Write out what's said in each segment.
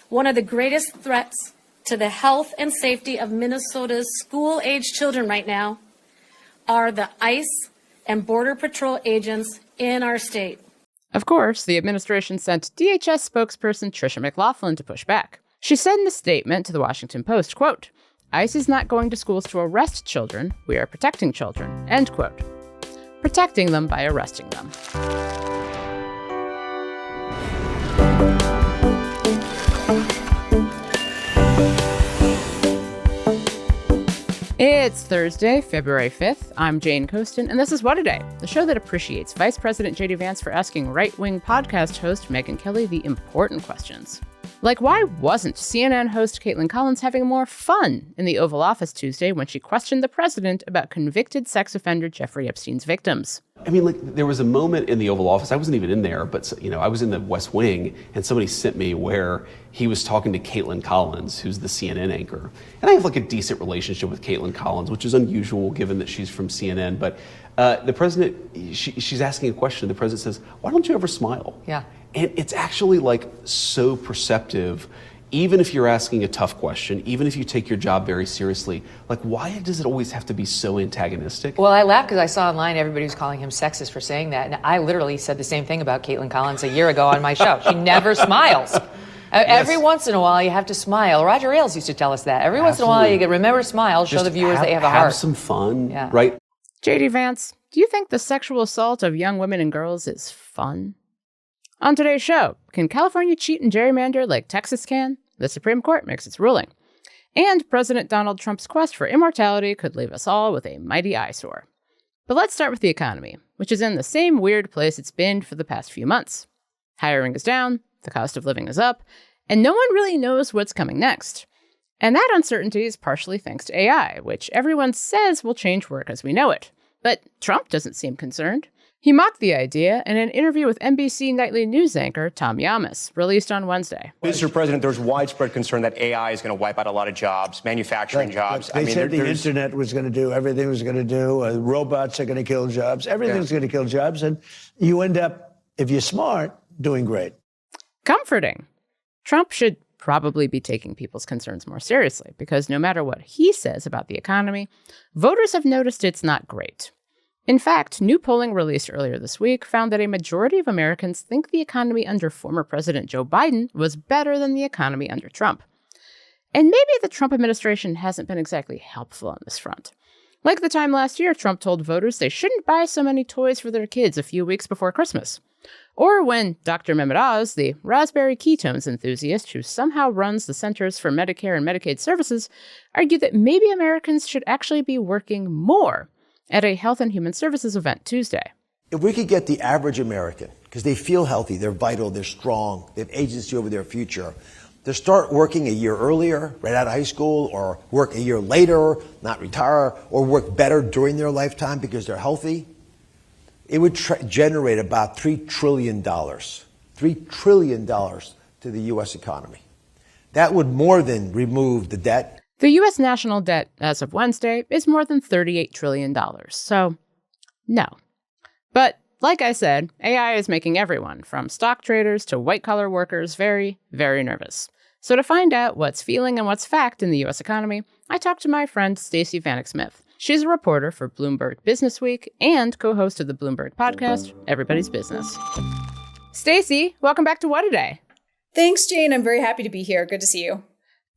One of the greatest threats to the health and safety of Minnesota's school-age children right now are the ICE and Border Patrol agents in our state. Of course, the administration sent DHS spokesperson Tricia McLaughlin to push back. She said in a statement to the Washington Post, quote, "ICE is not going to schools to arrest children. We are protecting children," end quote. Protecting them by arresting them. It's Thursday, February 5th. I'm Jane Coaston, and this is What a Day, the show that appreciates Vice President J.D. Vance for asking right-wing podcast host Megyn Kelly the important questions. Like, why wasn't CNN host Caitlin Collins having more fun in the Oval Office Tuesday when she questioned the president about convicted sex offender Jeffrey Epstein's victims? I mean, there was a moment in the Oval Office, I wasn't even in there, but, I was in the West Wing, and somebody sent me where he was talking to Caitlin Collins, who's the CNN anchor. And I have, a decent relationship with Caitlin Collins, which is unusual given that she's from CNN. But the president, she's asking a question. The president says, "Why don't you ever smile?" Yeah. And it's actually, so perceptive. Even if you're asking a tough question, even if you take your job very seriously, why does it always have to be so antagonistic? Well, I laughed because I saw online everybody was calling him sexist for saying that. And I literally said the same thing about Caitlin Collins a year ago on my show. She never smiles. Yes. Every once in a while, you have to smile. Roger Ailes used to tell us that. Every once in a while, you can remember to smile, show the viewers that you have a heart. Have some fun, yeah. Right? J.D. Vance, do you think the sexual assault of young women and girls is fun? On today's show, can California cheat and gerrymander like Texas can? The Supreme Court makes its ruling. And President Donald Trump's quest for immortality could leave us all with a mighty eyesore. But let's start with the economy, which is in the same weird place it's been for the past few months. Hiring is down, the cost of living is up, and no one really knows what's coming next. And that uncertainty is partially thanks to AI, which everyone says will change work as we know it. But Trump doesn't seem concerned. He mocked the idea in an interview with NBC nightly news anchor Tom Yamas, released on Wednesday. Mr. President, there's widespread concern that AI is going to wipe out a lot of jobs, manufacturing jobs. They said the internet was going to do, everything was going to do, robots are going to kill jobs, everything's going to kill jobs, and you end up, if you're smart, doing great. Comforting. Trump should probably be taking people's concerns more seriously, because no matter what he says about the economy, voters have noticed it's not great. In fact, new polling released earlier this week found that a majority of Americans think the economy under former President Joe Biden was better than the economy under Trump. And maybe the Trump administration hasn't been exactly helpful on this front. Like the time last year Trump told voters they shouldn't buy so many toys for their kids a few weeks before Christmas. Or when Dr. Mehmet Oz, the raspberry ketones enthusiast who somehow runs the Centers for Medicare and Medicaid Services, argued that maybe Americans should actually be working more at a Health and Human Services event Tuesday. If we could get the average American, because they feel healthy, they're vital, they're strong, they have agency over their future, to start working a year earlier, right out of high school, or work a year later, not retire, or work better during their lifetime because they're healthy, it would generate about $3 trillion. $3 trillion to the U.S. economy. That would more than remove the debt. The U.S. national debt, as of Wednesday, is more than $38 trillion, so no. But, like I said, AI is making everyone, from stock traders to white-collar workers, very, very nervous. So to find out what's feeling and what's fact in the U.S. economy, I talked to my friend Stacey Vanek Smith. She's a reporter for Bloomberg Businessweek and co-host of the Bloomberg podcast, Everybody's Business. Stacey, welcome back to What a Day. Thanks, Jane. I'm very happy to be here. Good to see you.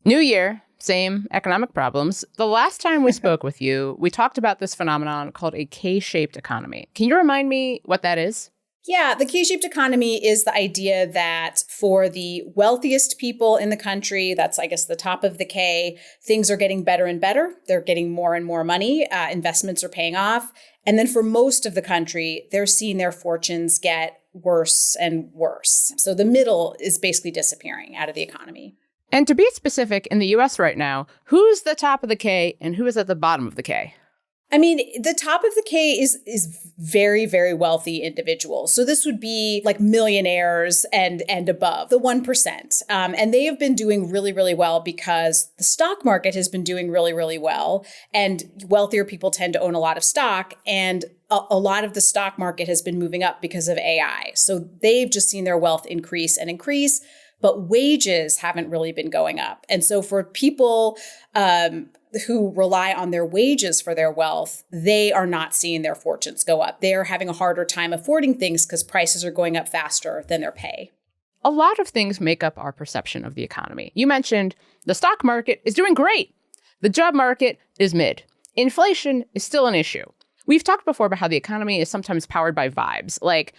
New year, same economic problems. The last time we spoke with you, we talked about this phenomenon called a K-shaped economy. Can you remind me what that is? Yeah, the K-shaped economy is the idea that for the wealthiest people in the country, that's, I guess, the top of the K, things are getting better and better. They're getting more and more money. Investments are paying off. And then for most of the country, they're seeing their fortunes get worse and worse. So the middle is basically disappearing out of the economy. And to be specific, in the U.S. right now, who's the top of the K and who is at the bottom of the K? I mean, the top of the K is very, very wealthy individuals. So this would be like millionaires and above, the 1%. And they have been doing really, really well because the stock market has been doing really, really well. And wealthier people tend to own a lot of stock. And a lot of the stock market has been moving up because of AI. So they've just seen their wealth increase and increase. but wages haven't really been going up. And so for people who rely on their wages for their wealth, they are not seeing their fortunes go up. They are having a harder time affording things because prices are going up faster than their pay. A lot of things make up our perception of the economy. You mentioned the stock market is doing great. The job market is mid. Inflation is still an issue. We've talked before about how the economy is sometimes powered by vibes. Like,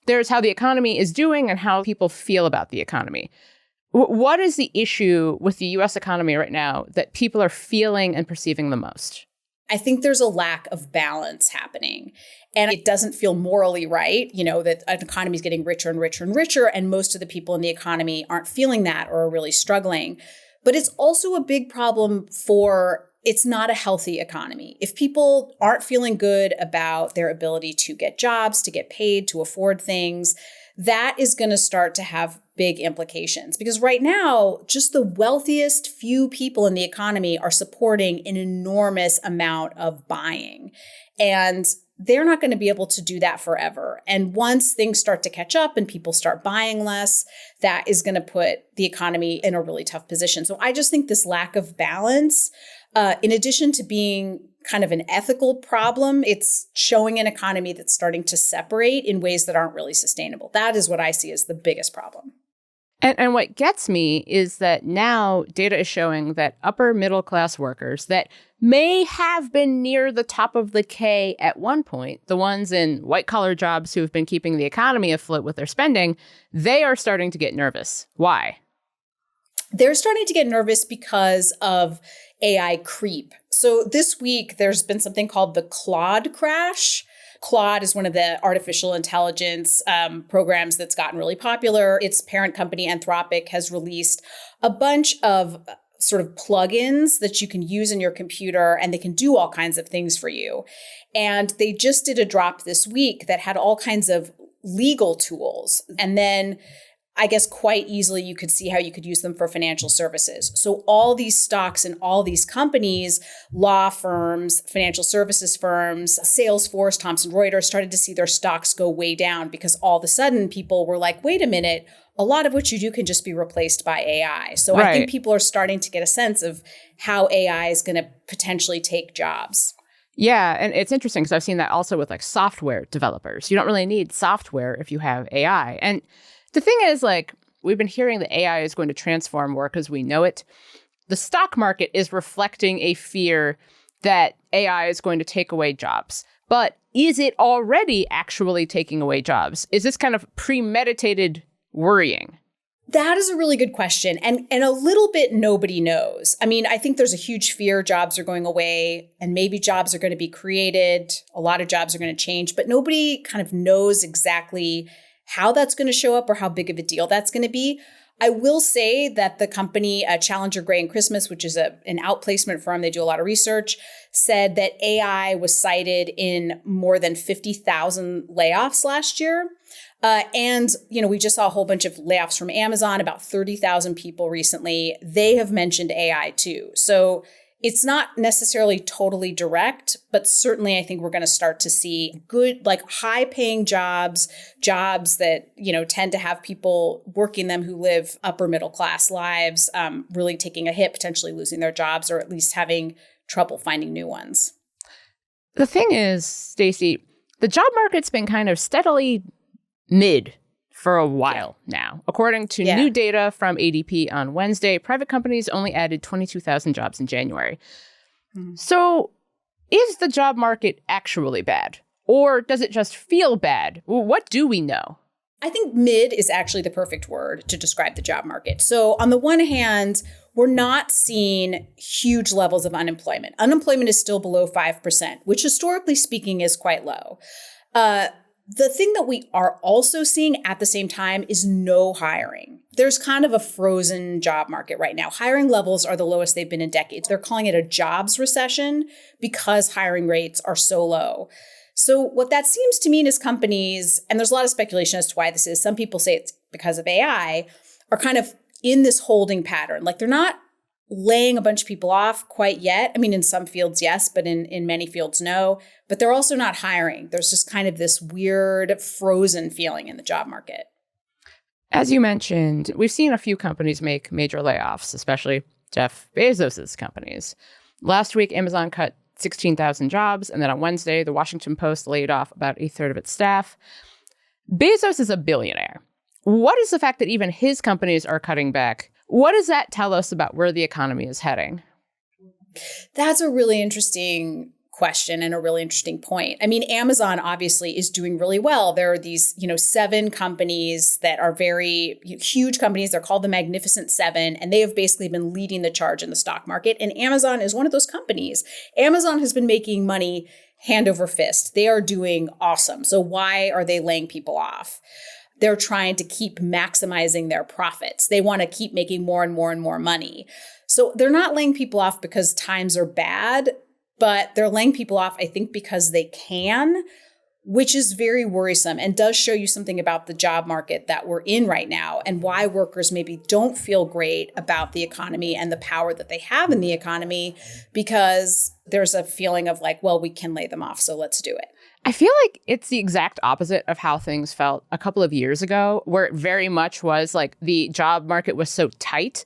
there's how the economy is doing and how people feel about the economy. What is the issue with the U.S. economy right now that people are feeling and perceiving the most? I think there's a lack of balance happening. And it doesn't feel morally right, that an economy is getting richer and richer and richer, and most of the people in the economy aren't feeling that or are really struggling. But it's also a big problem it's not a healthy economy. If people aren't feeling good about their ability to get jobs, to get paid, to afford things, that is going to start to have big implications. Because right now, just the wealthiest few people in the economy are supporting an enormous amount of buying. And they're not going to be able to do that forever. And once things start to catch up and people start buying less, that is going to put the economy in a really tough position. So I just think this lack of balance, in addition to being kind of an ethical problem, it's showing an economy that's starting to separate in ways that aren't really sustainable. That is what I see as the biggest problem. And what gets me is that now data is showing that upper middle class workers that may have been near the top of the K at one point, the ones in white collar jobs who have been keeping the economy afloat with their spending, they are starting to get nervous. Why? They're starting to get nervous because of AI creep. So this week, there's been something called the Claude crash. Claude is one of the artificial intelligence programs that's gotten really popular. Its parent company, Anthropic, has released a bunch of sort of plugins that you can use in your computer, and they can do all kinds of things for you. And they just did a drop this week that had all kinds of legal tools. And then I guess quite easily you could see how you could use them for financial services. So all these stocks and all these companies, law firms, financial services firms, Salesforce, Thomson Reuters, started to see their stocks go way down because all of a sudden people were like, wait a minute, a lot of what you do can just be replaced by AI. So I think people are starting to get a sense of how AI is going to potentially take jobs. Yeah, and it's interesting because I've seen that also with like software developers. You don't really need software if you have AI. And the thing is, we've been hearing that AI is going to transform work as we know it. The stock market is reflecting a fear that AI is going to take away jobs. But is it already actually taking away jobs? Is this kind of premeditated worrying? That is a really good question. And a little bit nobody knows. I mean, I think there's a huge fear jobs are going away and maybe jobs are going to be created. A lot of jobs are going to change, but nobody kind of knows exactly how that's going to show up or how big of a deal that's going to be. I will say that the company Challenger Gray and Christmas, which is an outplacement firm, they do a lot of research, said that AI was cited in more than 50,000 layoffs last year. And we just saw a whole bunch of layoffs from Amazon, about 30,000 people recently. They have mentioned AI too. So it's not necessarily totally direct, but certainly I think we're going to start to see good, high paying jobs that, tend to have people working them who live upper middle class lives, really taking a hit, potentially losing their jobs or at least having trouble finding new ones. The thing is, Stacey, the job market's been kind of steadily mid for a while now. According to new data from ADP on Wednesday, private companies only added 22,000 jobs in January. So is the job market actually bad? Or does it just feel bad? What do we know? I think mid is actually the perfect word to describe the job market. So on the one hand, we're not seeing huge levels of unemployment. Unemployment is still below 5%, which historically speaking is quite low. The thing that we are also seeing at the same time is no hiring. There's kind of a frozen job market right now. Hiring levels are the lowest they've been in decades. They're calling it a jobs recession because hiring rates are so low. So what that seems to mean is companies, and there's a lot of speculation as to why this is, some people say it's because of AI, are kind of in this holding pattern. They're not laying a bunch of people off quite yet. I mean, in some fields, yes, but in many fields, no. But they're also not hiring. There's just kind of this weird frozen feeling in the job market. As you mentioned, we've seen a few companies make major layoffs, especially Jeff Bezos' companies. Last week, Amazon cut 16,000 jobs, and then on Wednesday, the Washington Post laid off about a third of its staff. Bezos is a billionaire. What is the fact that even his companies are cutting back? What does that tell us about where the economy is heading? That's a really interesting question and a really interesting point. I mean, Amazon obviously is doing really well. There are these, 7 companies that are very huge companies. They're called the Magnificent Seven, and they have basically been leading the charge in the stock market. And Amazon is one of those companies. Amazon has been making money hand over fist. They are doing awesome. So why are they laying people off? They're trying to keep maximizing their profits. They want to keep making more and more and more money. So they're not laying people off because times are bad, but they're laying people off, I think, because they can, which is very worrisome and does show you something about the job market that we're in right now and why workers maybe don't feel great about the economy and the power that they have in the economy, because there's a feeling of like, well, we can lay them off, so let's do it. I feel like it's the exact opposite of how things felt a couple of years ago, where it very much was like the job market was so tight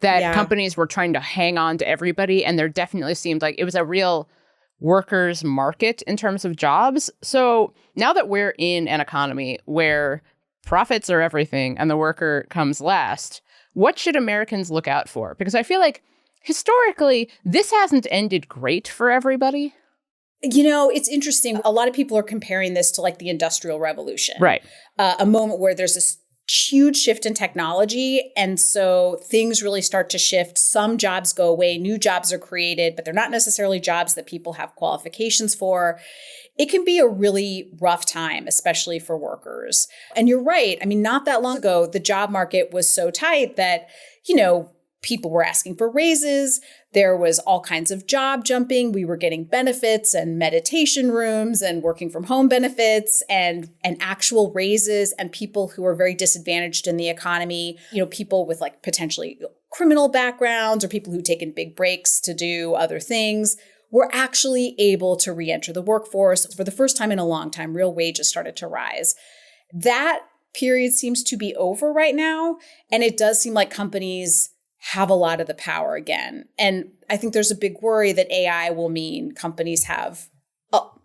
that companies were trying to hang on to everybody. And there definitely seemed like it was a real workers' market in terms of jobs. So now that we're in an economy where profits are everything and the worker comes last, what should Americans look out for? Because I feel like historically, this hasn't ended great for everybody. It's interesting. A lot of people are comparing this to like the Industrial Revolution. Right. A moment where there's this huge shift in technology. And so things really start to shift. Some jobs go away, new jobs are created, but they're not necessarily jobs that people have qualifications for. It can be a really rough time, especially for workers. And you're right. I mean, not that long ago, the job market was so tight that, people were asking for raises. There was all kinds of job jumping. We were getting benefits and meditation rooms and working from home benefits and actual raises, and people who were very disadvantaged in the economy, people with like potentially criminal backgrounds or people who'd taken big breaks to do other things were actually able to re-enter the workforce. For the first time in a long time, real wages started to rise. That period seems to be over right now. And it does seem like companies have a lot of the power again. And I think there's a big worry that AI will mean companies have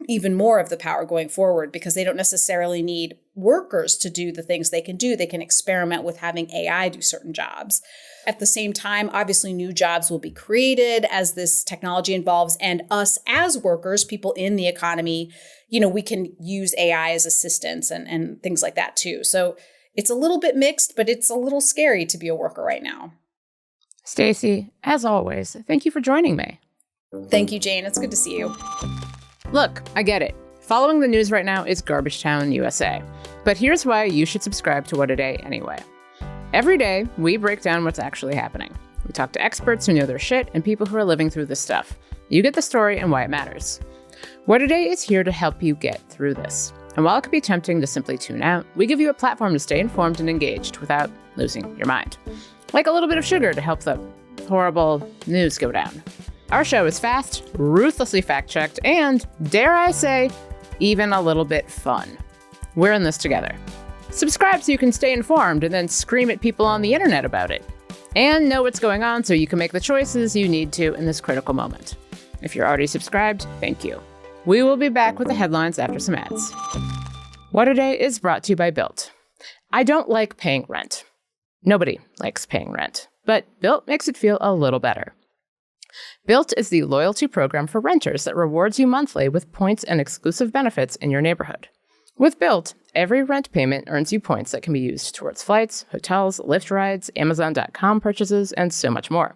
even more of the power going forward, because they don't necessarily need workers to do the things they can do. They can experiment with having AI do certain jobs. At the same time, obviously, new jobs will be created as this technology evolves. And us as workers, people in the economy, we can use AI as assistants and things like that too. So it's a little bit mixed, but it's a little scary to be a worker right now. Stacey, as always, thank you for joining me. Thank you, Jane. It's good to see you. Look, I get it. Following the news right now is Garbage Town, USA. But here's why you should subscribe to What a Day anyway. Every day, we break down what's actually happening. We talk to experts who know their shit and people who are living through this stuff. You get the story and why it matters. What a Day is here to help you get through this. And while it can be tempting to simply tune out, we give you a platform to stay informed and engaged without losing your mind. Like a little bit of sugar to help the horrible news go down. Our show is fast, ruthlessly fact-checked, and, dare I say, even a little bit fun. We're in this together. Subscribe so you can stay informed and then scream at people on the internet about it. And know what's going on so you can make the choices you need to in this critical moment. If you're already subscribed, thank you. We will be back with the headlines after some ads. What a Day is brought to you by Built. I don't like paying rent. Nobody likes paying rent, but Built makes it feel a little better. Built is the loyalty program for renters that rewards you monthly with points and exclusive benefits in your neighborhood. With Built, every rent payment earns you points that can be used towards flights, hotels, Lyft rides, Amazon.com purchases, and so much more.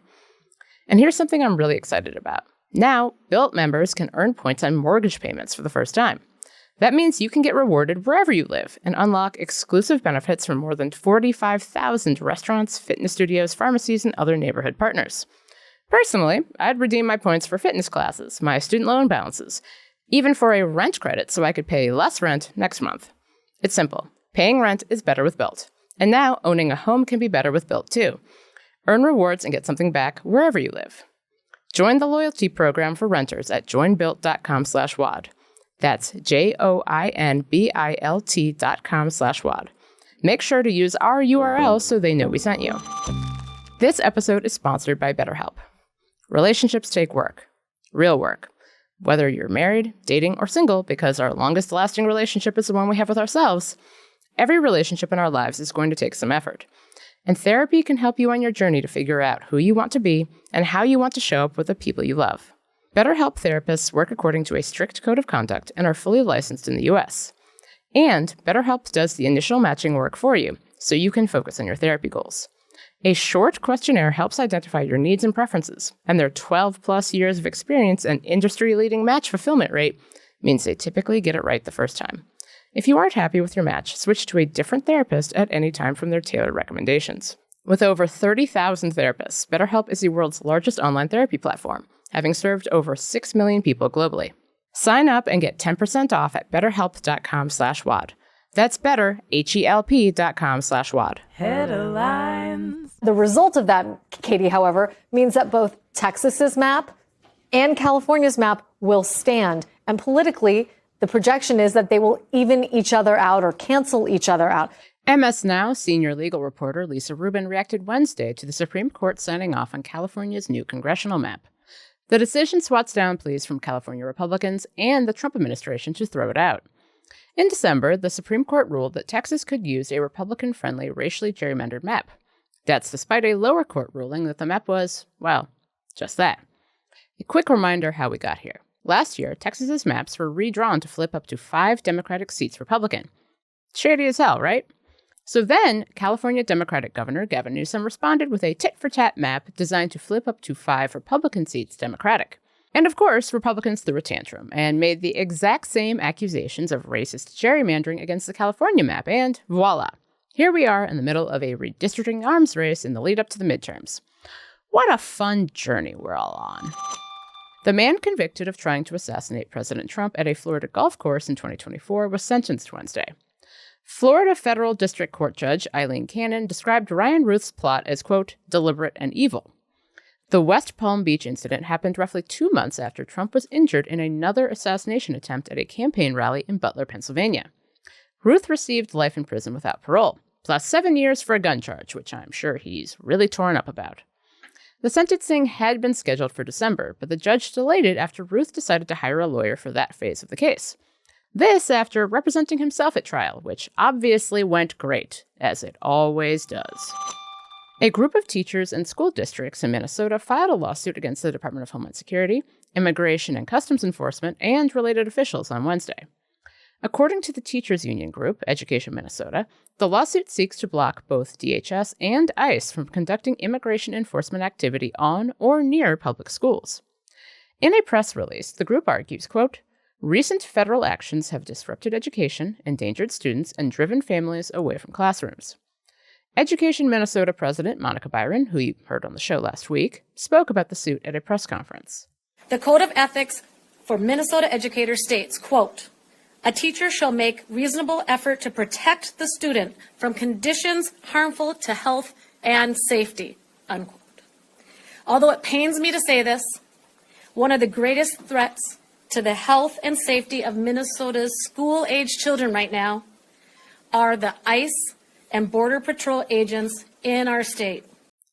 And here's something I'm really excited about. Now, Built members can earn points on mortgage payments for the first time. That means you can get rewarded wherever you live and unlock exclusive benefits from more than 45,000 restaurants, fitness studios, pharmacies, and other neighborhood partners. Personally, I'd redeem my points for fitness classes, my student loan balances, even for a rent credit so I could pay less rent next month. It's simple. Paying rent is better with Built. And now owning a home can be better with Built too. Earn rewards and get something back wherever you live. Join the loyalty program for renters at joinbuilt.com/WAD. That's JOINBILT.com/WAD. Make sure to use our URL so they know we sent you. This episode is sponsored by BetterHelp. Relationships take work. Real work. Whether you're married, dating, or single, because our longest lasting relationship is the one we have with ourselves, every relationship in our lives is going to take some effort. And therapy can help you on your journey to figure out who you want to be and how you want to show up with the people you love. BetterHelp therapists work according to a strict code of conduct and are fully licensed in the US. And BetterHelp does the initial matching work for you, so you can focus on your therapy goals. A short questionnaire helps identify your needs and preferences, and their 12-plus years of experience and industry-leading match fulfillment rate means they typically get it right the first time. If you aren't happy with your match, switch to a different therapist at any time from their tailored recommendations. With over 30,000 therapists, BetterHelp is the world's largest online therapy platform, having served over 6 million people globally. Sign up and get 10% off at betterhelp.com/WAD. That's better, HELP.com/WAD. Headlines. The result of that, Katie, however, means that both Texas's map and California's map will stand. And politically, the projection is that they will even each other out or cancel each other out. MS Now senior legal reporter Lisa Rubin reacted Wednesday to the Supreme Court signing off on California's new congressional map. The decision swats down pleas from California Republicans and the Trump administration to throw it out. In December, the Supreme Court ruled that Texas could use a Republican-friendly, racially gerrymandered map. That's despite a lower court ruling that the map was, well, just that. A quick reminder how we got here. Last year, Texas's maps were redrawn to flip up to 5 Democratic seats Republican. Shady as hell, right? So then, California Democratic Governor Gavin Newsom responded with a tit-for-tat map designed to flip up to 5 Republican seats Democratic. And of course, Republicans threw a tantrum and made the exact same accusations of racist gerrymandering against the California map, and voila! Here we are in the middle of a redistricting arms race in the lead-up to the midterms. What a fun journey we're all on. The man convicted of trying to assassinate President Trump at a Florida golf course in 2024 was sentenced Wednesday. Florida Federal District Court Judge Eileen Cannon described Ryan Routh's plot as, quote, deliberate and evil. The West Palm Beach incident happened roughly 2 months after Trump was injured in another assassination attempt at a campaign rally in Butler, Pennsylvania. Routh received life in prison without parole, plus 7 years for a gun charge, which I'm sure he's really torn up about. The sentencing had been scheduled for December, but the judge delayed it after Routh decided to hire a lawyer for that phase of the case. This after representing himself at trial, which obviously went great, as it always does. A group of teachers and school districts in Minnesota filed a lawsuit against the Department of Homeland Security, Immigration and Customs Enforcement, and related officials on Wednesday. According to the teachers' union group, Education Minnesota, the lawsuit seeks to block both DHS and ICE from conducting immigration enforcement activity on or near public schools. In a press release, the group argues, quote, recent federal actions have disrupted education, endangered students, and driven families away from classrooms. Education Minnesota President Monica Byron, who you heard on the show last week, spoke about the suit at a press conference. The Code of Ethics for Minnesota educators states, quote, a teacher shall make reasonable effort to protect the student from conditions harmful to health and safety, unquote. Although it pains me to say this, one of the greatest threats to the health and safety of Minnesota's school-age children right now are the ICE and Border Patrol agents in our state.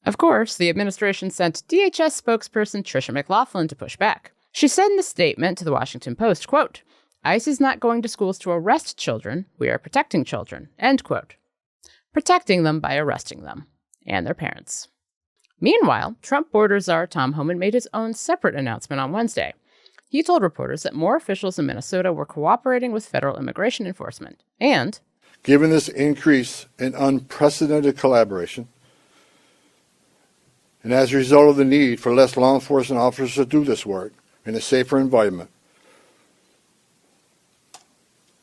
Of course, the administration sent DHS spokesperson Tricia McLaughlin to push back. She said in a statement to the Washington Post, quote, ICE is not going to schools to arrest children. We are protecting children, end quote. Protecting them by arresting them and their parents. Meanwhile, Trump border czar Tom Homan made his own separate announcement on Wednesday. He told reporters that more officials in Minnesota were cooperating with federal immigration enforcement and, given this increase in unprecedented collaboration, and as a result of the need for less law enforcement officers to do this work in a safer environment,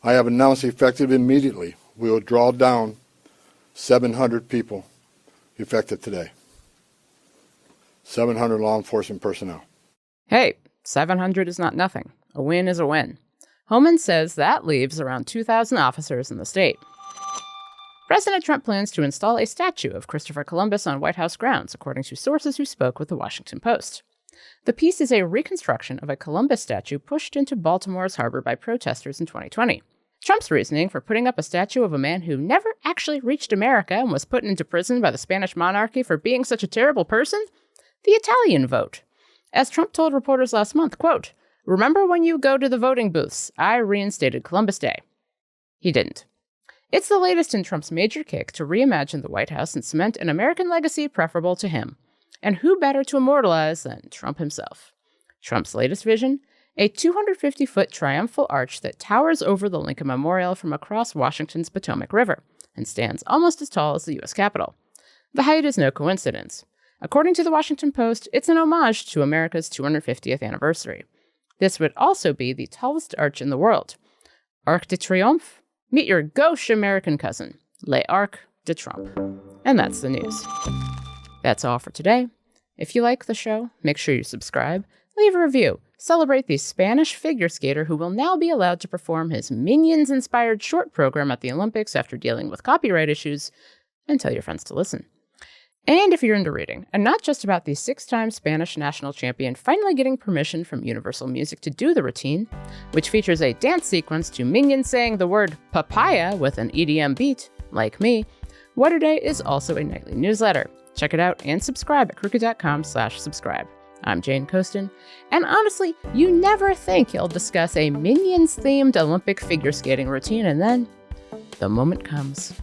I have announced effective immediately we will draw down 700 people effective today. 700 law enforcement personnel. Hey, 700 is not nothing. A win is a win. Homan says that leaves around 2,000 officers in the state. President Trump plans to install a statue of Christopher Columbus on White House grounds, according to sources who spoke with the Washington Post. The piece is a reconstruction of a Columbus statue pushed into Baltimore's harbor by protesters in 2020. Trump's reasoning for putting up a statue of a man who never actually reached America and was put into prison by the Spanish monarchy for being such a terrible person? The Italian vote. As Trump told reporters last month, quote, "Remember when you go to the voting booths? I reinstated Columbus Day." He didn't. It's the latest in Trump's major kick to reimagine the White House and cement an American legacy preferable to him. And who better to immortalize than Trump himself? Trump's latest vision? A 250-foot triumphal arch that towers over the Lincoln Memorial from across Washington's Potomac River and stands almost as tall as the U.S. Capitol. The height is no coincidence. According to the Washington Post, it's an homage to America's 250th anniversary. This would also be the tallest arch in the world. Arc de Triomphe? Meet your gauche American cousin, l'Arc de Trump. And that's the news. That's all for today. If you like the show, make sure you subscribe, leave a review, celebrate the Spanish figure skater who will now be allowed to perform his Minions-inspired short program at the Olympics after dealing with copyright issues, and tell your friends to listen. And if you're into reading, and not just about the 6-time Spanish national champion finally getting permission from Universal Music to do the routine, which features a dance sequence to Minions saying the word papaya with an EDM beat, like me, What A Day is also a nightly newsletter. Check it out and subscribe at crooked.com/subscribe. I'm Jane Coaston, and honestly, you never think he'll discuss a Minions-themed Olympic figure skating routine, and then the moment comes.